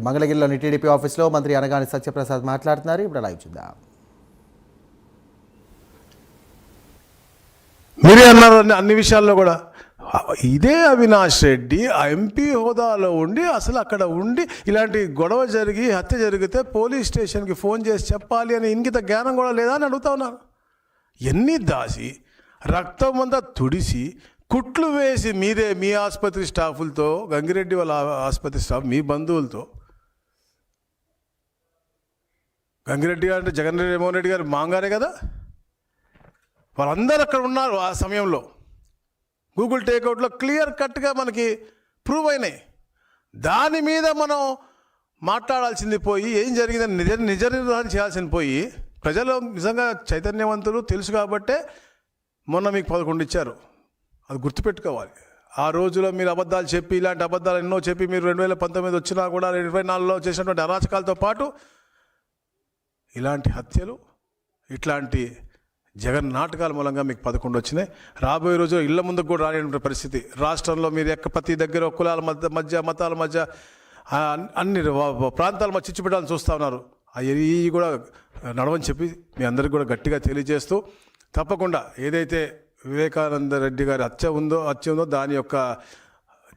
మంగళగిరిలోని టీడీపీ ఆఫీస్లో మంత్రి అనగాని సత్యప్రసాద్ మాట్లాడుతున్నారు. ఇప్పుడు లైవ్ చూద్దాం. మీరే అన్నారు అన్ని విషయాల్లో కూడా. ఇదే అవినాష్ రెడ్డి ఎంపీ హోదాలో ఉండి అసలు అక్కడ ఉండి ఇలాంటి గొడవ జరిగి హత్య జరిగితే పోలీస్ స్టేషన్కి ఫోన్ చేసి చెప్పాలి అని ఇంగిత జ్ఞానం కూడా లేదా అని అడుగుతా ఉన్నాను. ఎన్ని దాసి రక్తం అంతా తుడిసి కుట్లు వేసి మీరే మీ ఆసుపత్రి స్టాఫులతో, గంగిరెడ్డి వాళ్ళ ఆసుపత్రి స్టాఫ్, మీ బంధువులతో, గంగిరెడ్డి గారు అంటే జగన్మోహన్ రెడ్డి గారు మాంగారే కదా, వాళ్ళందరూ అక్కడ ఉన్నారు ఆ సమయంలో. గూగుల్ టేక్అవుట్లో క్లియర్ కట్గా మనకి ప్రూవ్ అయినాయి. దాని మీద మనం మాట్లాడాల్సింది పోయి ఏం జరిగిందని నిజ నిర్ధారణ చేయాల్సింది పోయి, ప్రజలు నిజంగా చైతన్యవంతులు తెలుసు కాబట్టే మొన్న మీకు 11 ఇచ్చారు. అది గుర్తుపెట్టుకోవాలి. ఆ రోజులో మీరు అబద్ధాలు చెప్పి, ఇలాంటి అబద్ధాలు ఎన్నో చెప్పి మీరు 2019 వచ్చినా కూడా 2024లో చేసినటువంటి అరాచకాలతో పాటు ఇలాంటి హత్యలు, ఇట్లాంటి జగన్ నాటకాల మూలంగా మీకు 11 వచ్చినాయి. రాబోయే రోజు ఇళ్ల ముందుకు కూడా రాని పరిస్థితి. రాష్ట్రంలో మీరు ప్రతి దగ్గర కులాల మధ్య మతాల మధ్య అన్ని ప్రాంతాల మధ్య చిచ్చుపెట్టాలని చూస్తూ ఉన్నారు. అవి కూడా నడవని చెప్పి మీ అందరికీ కూడా గట్టిగా తెలియజేస్తూ, తప్పకుండా ఏదైతే వివేకానంద రెడ్డి గారి హత్య ఉందో దాని యొక్క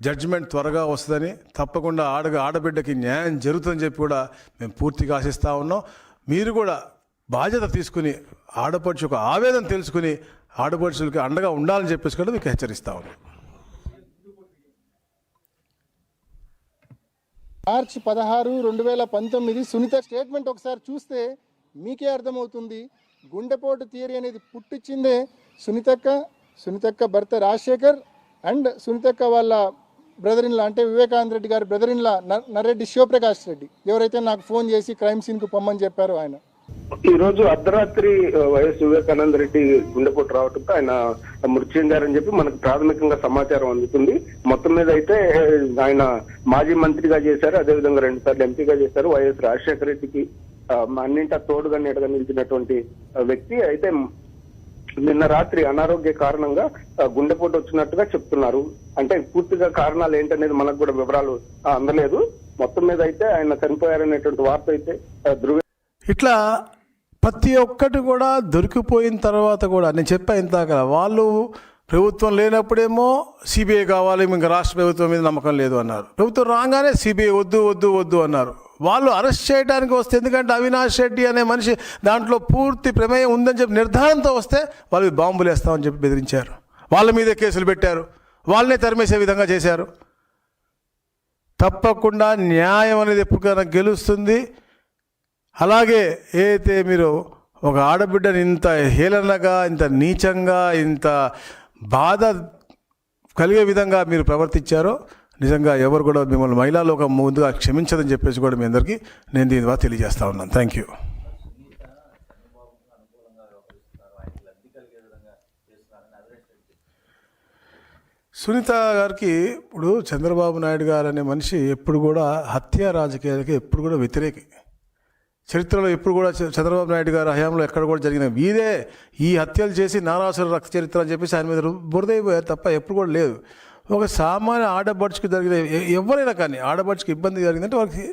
జడ్జిమెంట్ త్వరగా వస్తుందని, తప్పకుండా ఆడబిడ్డకి న్యాయం జరుగుతుందని చెప్పి కూడా మేము పూర్తిగా ఆశిస్తూ ఉన్నాం. మీరు కూడా బాధ్యత తీసుకుని ఆడపడుచు ఒక ఆవేదన తెలుసుకుని ఆడపడుచులకి అండగా ఉండాలని చెప్పేసి కూడా మీకు హెచ్చరిస్తా ఉన్నాం. మార్చి 16, 2019 సునీత స్టేట్మెంట్ ఒకసారి చూస్తే మీకే అర్థమవుతుంది. గుండెపోటు థియరీ అనేది పుట్టించిందే సునీతక్క భర్త రాజశేఖర్ అండ్ సునీతక్క వాళ్ళ బ్రదర్ ఇన్లా, అంటే వివేకానంద రెడ్డి గారి బ్రదర్ ఇన్లా నర్రెడ్డి శివప్రకాష్ రెడ్డి, ఎవరైతే నాకు ఫోన్ చేసి క్రైమ్ సీన్కు పొమ్మని చెప్పారో ఆయన. ఈ రోజు అర్ధరాత్రి వైఎస్ వివేకానంద రెడ్డి గుండెపోటు రావడంతో ఆయన మృతి చెందారని చెప్పి మనకు ప్రాథమికంగా సమాచారం అందుతుంది. మొత్తం మీద అయితే ఆయన మాజీ మంత్రిగా చేశారు, అదేవిధంగా 2 సార్లు ఎంపీగా చేశారు. వైఎస్ రాజశేఖర రెడ్డికి అన్నింటా తోడుగా నీడగా నిలిచినటువంటి వ్యక్తి. అయితే నిన్న రాత్రి అనారోగ్య కారణంగా గుండెపోటు వచ్చినట్టుగా చెప్తున్నారు. అంటే పూర్తిగా కారణాలు ఏంటనేది మనకు కూడా వివరాలు అందలేదు. మొత్తం మీద అయితే ఆయన చనిపోయారనేటువంటి వార్త అయితే ఇట్లా ప్రతి ఒక్కటి కూడా దొరికిపోయిన తర్వాత కూడా నేను చెప్పా ఇంతాక, వాళ్ళు ప్రభుత్వం లేనప్పుడేమో సిబిఐ కావాలి, ఇంకా రాష్ట్ర ప్రభుత్వం మీద నమ్మకం లేదు అన్నారు. ప్రభుత్వం రాగానే సిబిఐ వద్దు అన్నారు. వాళ్ళు అరెస్ట్ చేయడానికి వస్తే, ఎందుకంటే అవినాష్ రెడ్డి అనే మనిషి దాంట్లో పూర్తి ప్రమేయం ఉందని చెప్పి నిర్ధారణతో వస్తే వాళ్ళకి బాంబులు వేస్తామని చెప్పి బెదిరించారు. వాళ్ళ మీదే కేసులు పెట్టారు, వాళ్ళనే తరిమేసే విధంగా చేశారు. తప్పకుండా న్యాయం అనేది ఎప్పటికైనా గెలుస్తుంది. అలాగే ఏదైతే మీరు ఒక ఆడబిడ్డని ఇంత హేళనగా, ఇంత నీచంగా, ఇంత బాధ కలిగే విధంగా మీరు ప్రవర్తించారో నిజంగా ఎవరు కూడా మిమ్మల్ని మహిళా లోకం ముందుగా క్షమించదని చెప్పేసి కూడా మీ అందరికీ నేను దీని ద్వారా తెలియజేస్తా ఉన్నాను. Thank you. సునీత గారికి ఇప్పుడు చంద్రబాబు నాయుడు గారు అనే మనిషి ఎప్పుడు కూడా హత్య రాజకీయాలకి ఎప్పుడు కూడా వ్యతిరేకి. చరిత్రలో ఎప్పుడు కూడా చంద్రబాబు నాయుడు గారు హయాంలో ఎక్కడ కూడా జరిగిన వీరే ఈ హత్యలు చేసి నారాసుర రక్త చరిత్ర అని చెప్పేసి ఆయన మీద బురదైపోయారు తప్ప ఎప్పుడు కూడా లేదు. ఒక సామాన్య ఆడబడుచుకి జరిగిన ఎవరైనా కానీ ఆడబడుచుకి ఇబ్బంది జరిగిందంటే వాళ్ళకి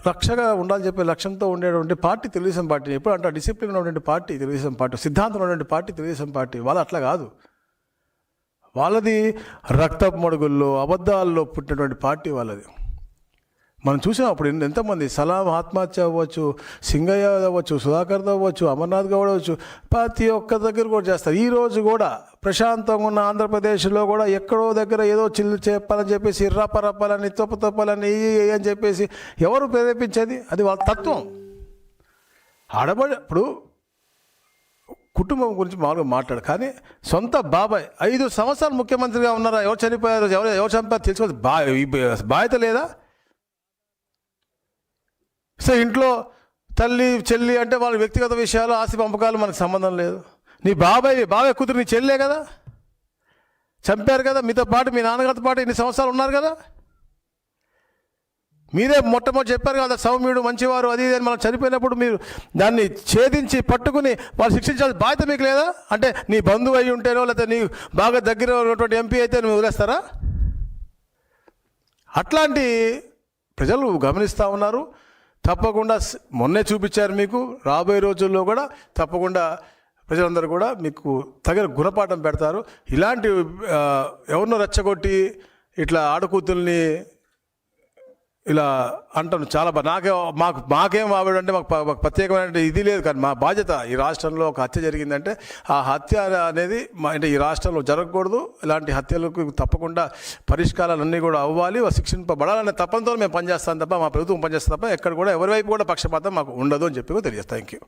రక్షగా ఉండాలని చెప్పే లక్ష్యంతో ఉండేటువంటి పార్టీ తెలుగుదేశం పార్టీ. ఎప్పుడు అంటే డిసిప్లిన్ ఉన్నటువంటి పార్టీ తెలుగుదేశం పార్టీ, సిద్ధాంతం ఉన్నటువంటి పార్టీ తెలుగుదేశం పార్టీ. వాళ్ళు అట్లా కాదు, వాళ్ళది రక్తపు మడుగుల్లో అబద్ధాల్లో పుట్టినటువంటి పార్టీ వాళ్ళది. మనం చూసాం అప్పుడు ఎంతమంది సలాం ఆత్మహత్య అవ్వచ్చు, సింగయ్య అవ్వచ్చు, సుధాకర్ అవ్వచ్చు, అమర్నాథ్ గౌడ్ అవ్వచ్చు, ప్రతి ఒక్క దగ్గర కూడా చేస్తారు. ఈరోజు కూడా ప్రశాంతంగా ఉన్న ఆంధ్రప్రదేశ్లో కూడా ఎక్కడో దగ్గర ఏదో చిల్లు చెప్పాలని చెప్పేసి రప్పరప్పాలని తొప్పలని అని చెప్పేసి ఎవరు ప్రేరేపించేది? అది వాళ్ళ తత్వం. ఇప్పుడు కుటుంబం గురించి మామూలుగా మాట్లాడు, కానీ సొంత బాబాయ్ 5 సంవత్సరాలు ముఖ్యమంత్రిగా ఉన్నారా? ఎవరు చనిపోయారు, ఎవరు చంపారు తెలుసుకోవాలి. బాధ్యత లేదా? సో ఇంట్లో తల్లి చెల్లి అంటే వాళ్ళ వ్యక్తిగత విషయాలు, ఆస్తి పంపకాలు మనకు సంబంధం లేదు. నీ బాబాయ్ కూతురు నీ చెల్లే కదా, చంపారు కదా. మీతో పాటు మీ నాన్నగారితో పాటు ఇన్ని సంవత్సరాలు ఉన్నారు కదా. మీరే మొట్టమొదటి చెప్పారు కదా సౌమ్యుడు మంచివారు అది ఇది అని. మనం చనిపోయినప్పుడు మీరు దాన్ని ఛేదించి పట్టుకుని వాళ్ళు శిక్షించాల్సిన బాధ్యత మీకు లేదా? అంటే నీ బంధువు అయి ఉంటేనో లేకపోతే నీ బాగా దగ్గర ఉన్నటువంటి ఎంపీ అయితే నువ్వు వదిలేస్తారా? అట్లాంటి ప్రజలు గమనిస్తూ ఉన్నారు. తప్పకుండా మొన్నే చూపించారు మీకు. రాబోయే రోజుల్లో కూడా తప్పకుండా ప్రజలందరూ కూడా మీకు తగిన గుణపాఠం పెడతారు. ఇలాంటి ఎవరినో రెచ్చగొట్టి ఇట్లా ఆడకూతుల్ని ఇలా అంటాను చాలా మాకేం ఆవిడంటే మాకు ప్రత్యేకమైన ఇది లేదు. కానీ మా బాధ్యత, ఈ రాష్ట్రంలో ఒక హత్య జరిగిందంటే ఆ హత్య అనేది అంటే ఈ రాష్ట్రంలో జరగకూడదు. ఇలాంటి హత్యలకు తప్పకుండా పరిష్కారాలన్నీ కూడా అవ్వాలి, శిక్షింపబడాలనే తప్పంతో మేము పనిచేస్తాం తప్ప, మా ప్రభుత్వం పనిచేస్తాం తప్ప ఎక్కడ కూడా ఎవరి వైపు కూడా పక్షపాతం మాకు ఉండదు అని చెప్పి తెలియజేస్తాం. Thank you.